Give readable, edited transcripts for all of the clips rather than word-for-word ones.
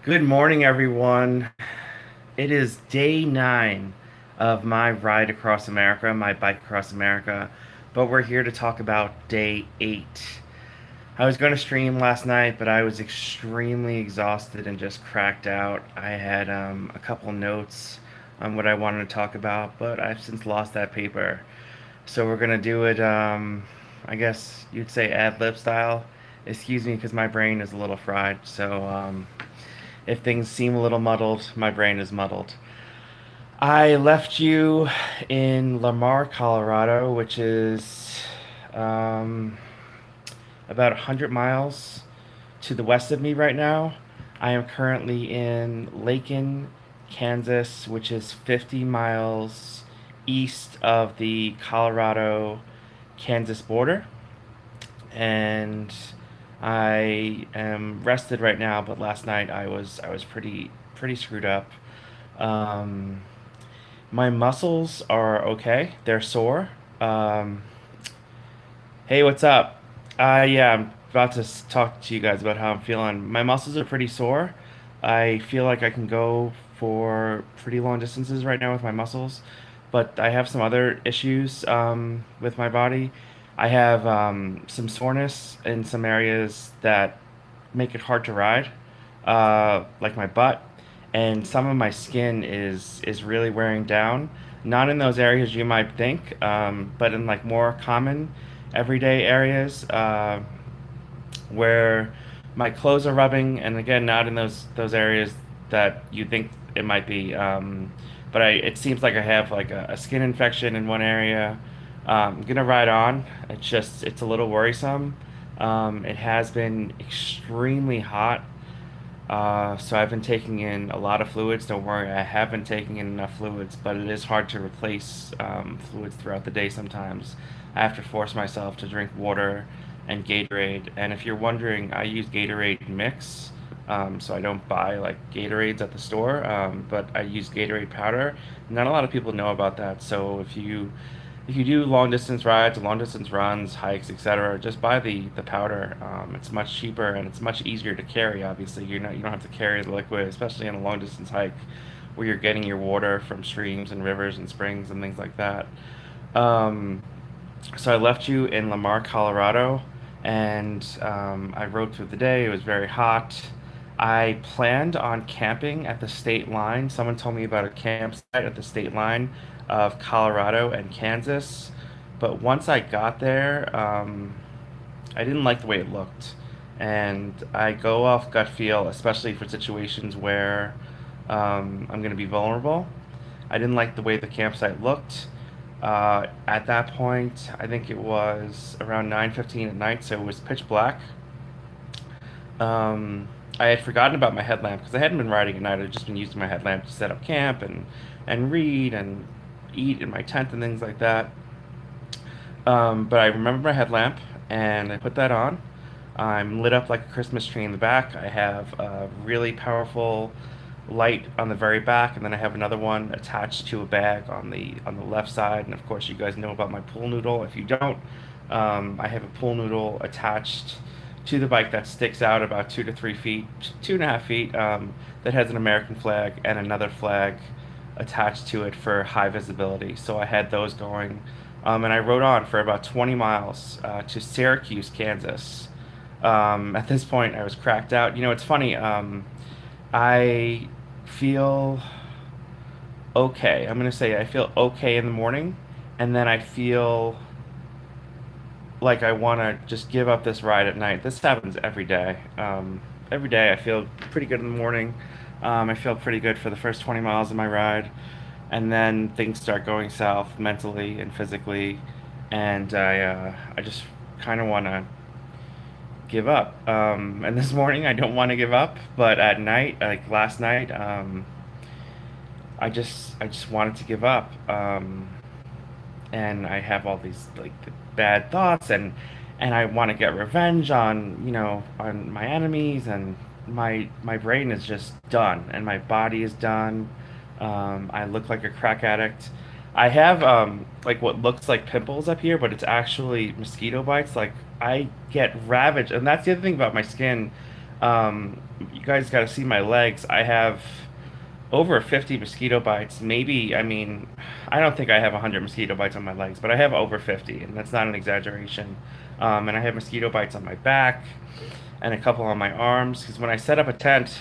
Good morning, everyone. It is day 9 of my ride across America, my bike across America, but we're here to talk about day 8. I was going to stream last night, but I was extremely exhausted and just cracked out. I had a couple notes on what I wanted to talk about, but I've since lost that paper. So we're going to do it, I guess you'd say ad lib style. Excuse me, because my brain is a little fried. So if things seem a little muddled, my brain is muddled. I left you in Lamar, Colorado, which is um, about 100 miles to the west of me right now. I am currently in Lakin, Kansas, which is 50 miles east of the Colorado Kansas border. And I am rested right now, but last night I was pretty screwed up. Um, my muscles are okay; they're sore. Um, hey, what's up? Yeah, I'm about to talk to you guys about how I'm feeling. My muscles are pretty sore. I feel like I can go for pretty long distances right now with my muscles, but I have some other issues with my body. I have some soreness in some areas that make it hard to ride, like my butt, and some of my skin is really wearing down. Not in those areas you might think, but in like more common, everyday areas where my clothes are rubbing, and again, not in those areas that you think it might be. But it seems like I have like a skin infection in one area. I'm gonna ride on. It's a little worrisome. It has been extremely hot, so I've been taking in a lot of fluids. Don't worry, I have been taking in enough fluids, but it is hard to replace fluids throughout the day sometimes. I have to force myself to drink water and Gatorade. And if you're wondering, I use Gatorade mix. So I don't buy like Gatorades at the store, but I use Gatorade powder. Not a lot of people know about that. So if you do long distance rides, long distance runs, hikes, etc., just buy the powder. It's much cheaper and it's much easier to carry. Obviously, you don't have to carry the liquid, especially in a long distance hike where you're getting your water from streams and rivers and springs and things like that. Um, so I left you in Lamar, Colorado, and I rode through the day. It was very hot. I planned on camping at the state line. Someone told me about a campsite at the state line of Colorado and Kansas. But once I got there, I didn't like the way it looked. And I go off gut feel, especially for situations where I'm going to be vulnerable. I didn't like the way the campsite looked. At that point, I think it was around 9:15 at night, so it was pitch black. I had forgotten about my headlamp because I hadn't been riding at night. I'd just been using my headlamp to set up camp and read and eat in my tent and things like that. But I remember my headlamp and I put that on. I'm lit up like a Christmas tree in the back. I have a really powerful light on the very back, and then I have another one attached to a bag on the left side. And of course, you guys know about my pool noodle. If you don't, I have a pool noodle attached to the bike that sticks out about 2 to 3 feet, 2.5 feet, that has an American flag and another flag attached to it for high visibility. So I had those going, and I rode on for about 20 miles to Syracuse, Kansas. At this point, I was cracked out. You know, it's funny. I feel okay. I'm gonna say I feel okay in the morning, and then I feel like I want to just give up this ride at night. This happens every day. Every day I feel pretty good in the morning. I feel pretty good for the first 20 miles of my ride, and then things start going south mentally and physically, and I just kind of want to give up. And this morning I don't want to give up, but at night, like last night, I just wanted to give up. And I have all these like bad thoughts, and I want to get revenge on on my enemies, and my brain is just done and my body is done. I look like a crack addict. I have like what looks like pimples up here, but it's actually mosquito bites. Like I get ravaged, and that's the other thing about my skin. you guys got to see my legs. I have over 50 mosquito bites. Maybe, I mean, I don't think I have 100 mosquito bites on my legs, but I have over 50, and that's not an exaggeration. And I have mosquito bites on my back and a couple on my arms because when I set up a tent,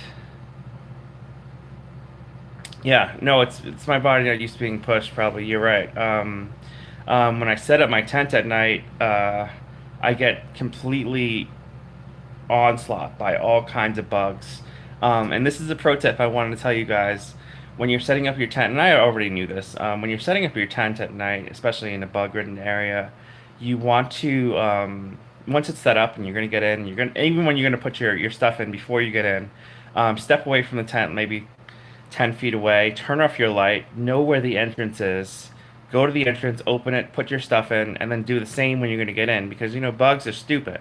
yeah, no, it's my body not used to being pushed. Probably, you're right. When I set up my tent at night, I get completely onslaught by all kinds of bugs. And this is a pro tip I wanted to tell you guys. When you're setting up your tent, and I already knew this, when you're setting up your tent at night, especially in a bug-ridden area, you want to, once it's set up and you're going to get in, you're going to, even when you're going to put your stuff in before you get in, step away from the tent, maybe 10 feet away, turn off your light, know where the entrance is, go to the entrance, open it, put your stuff in, and then do the same when you're going to get in because, bugs are stupid.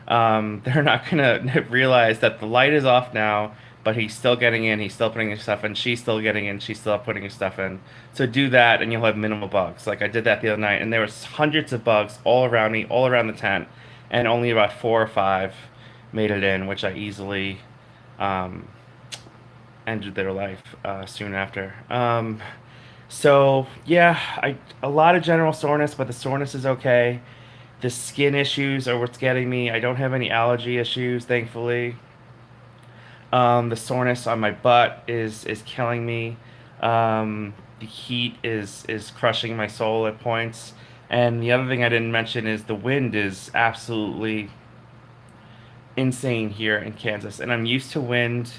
They're not gonna realize that the light is off now, but he's still getting in, he's still putting his stuff in, she's still getting in, she's still putting his stuff in. So do that, and you'll have minimal bugs. Like I did that the other night, and there was hundreds of bugs all around me, all around the tent, and only about four or five made it in, which I easily um, ended their life soon after. So yeah, I a lot of general soreness, but the soreness is okay. The skin issues are what's getting me. I don't have any allergy issues, thankfully. The soreness on my butt is killing me. The heat is crushing my soul at points. And the other thing I didn't mention is the wind is absolutely insane here in Kansas. And I'm used to wind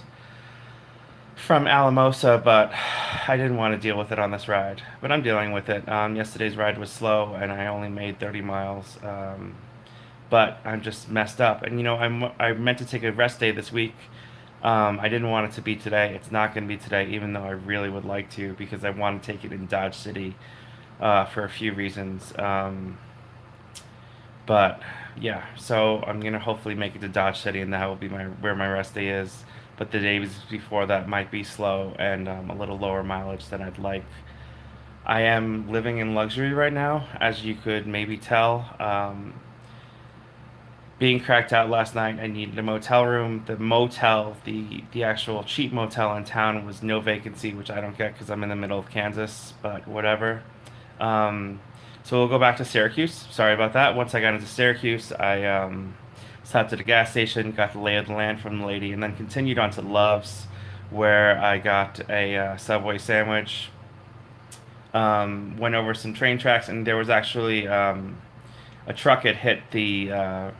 from Alamosa, but I didn't want to deal with it on this ride. But I'm dealing with it. Yesterday's ride was slow, and I only made 30 miles. But I'm just messed up. And I meant to take a rest day this week. I didn't want it to be today. It's not going to be today, even though I really would like to because I want to take it in Dodge City for a few reasons. But yeah, so I'm gonna hopefully make it to Dodge City, and that will be my where my rest day is. But the days before that might be slow and a little lower mileage than I'd like. I am living in luxury right now, as you could maybe tell. Being cracked out last night, I needed a motel room. The actual cheap motel in town was no vacancy, which I don't get because I'm in the middle of Kansas, but whatever. Um, so we'll go back to Syracuse. Sorry about that. Once I got into Syracuse, I stopped at a gas station, got the lay of the land from the lady, and then continued on to Love's, where I got a Subway sandwich. Went over some train tracks, and there was actually a truck had hit the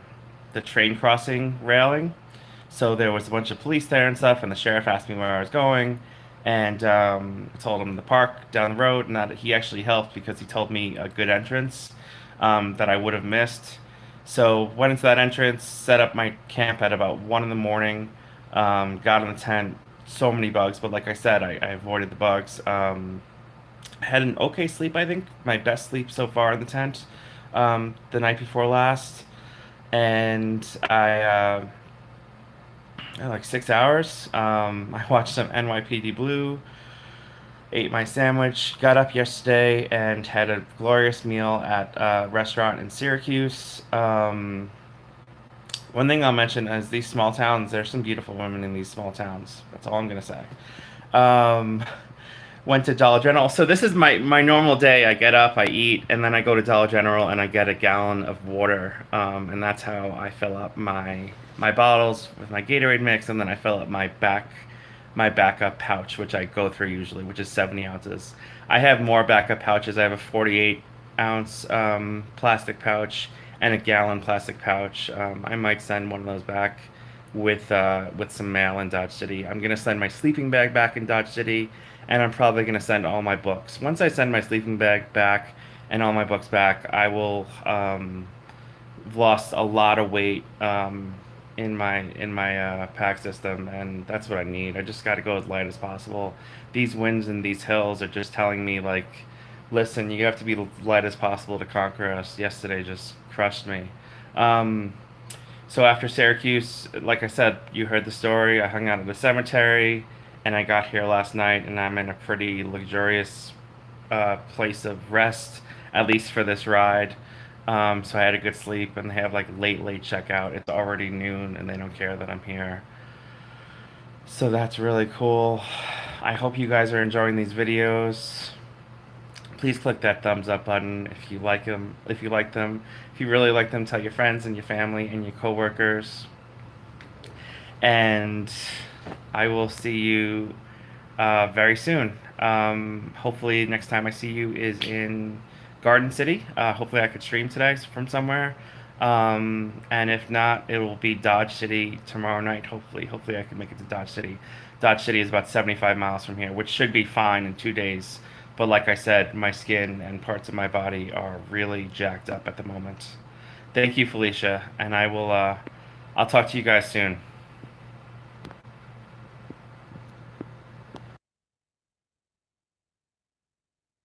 train crossing railing. So there was a bunch of police there and stuff, and the sheriff asked me where I was going, and I told him the park down the road, and that he actually helped because he told me a good entrance that I would have missed. So went into that entrance, set up my camp at about 1 in the morning, got in the tent. So many bugs, but like I said, I avoided the bugs. Had an okay sleep, I think, my best sleep so far in the tent the night before last, and like 6 hours. I watched some NYPD Blue, ate my sandwich, got up yesterday, and had a glorious meal at a restaurant in Syracuse. One thing I'll mention is these small towns, there's some beautiful women in these small towns. That's all I'm gonna say. Um, Went to Dollar General. So this is my normal day. I get up, I eat, and then I go to Dollar General and I get a gallon of water. And that's how I fill up my bottles with my Gatorade mix, and then I fill up my backup pouch, which I go through usually, which is 70 ounces. I have more backup pouches. I have a 48 ounce plastic pouch and a gallon plastic pouch. I might send one of those back with some mail in Dodge City. I'm gonna send my sleeping bag back in Dodge City, and I'm probably gonna send all my books. Once I send my sleeping bag back and all my books back, I will lost a lot of weight in my pack system, and that's what I need. I just got to go as light as possible. These winds and these hills are just telling me like, listen, you have to be light as possible to conquer us. Yesterday just crushed me. Um, so after Syracuse, like I said, you heard the story. I hung out at the cemetery, and I got here last night, and I'm in a pretty luxurious place of rest, at least for this ride. So I had a good sleep, and they have like late checkout. It's already noon, and they don't care that I'm here. So that's really cool. I hope you guys are enjoying these videos. Please click that thumbs up button if you like them. If you like them, if you really like them, tell your friends and your family and your coworkers. And I will see you very soon. Hopefully, next time I see you is in Garden City. Hopefully, I could stream today from somewhere. And if not, it will be Dodge City tomorrow night. Hopefully, I can make it to Dodge City. Dodge City is about 75 miles from here, which should be fine in 2 days. But like I said, my skin and parts of my body are really jacked up at the moment. Thank you, Felicia, and I'll talk to you guys soon.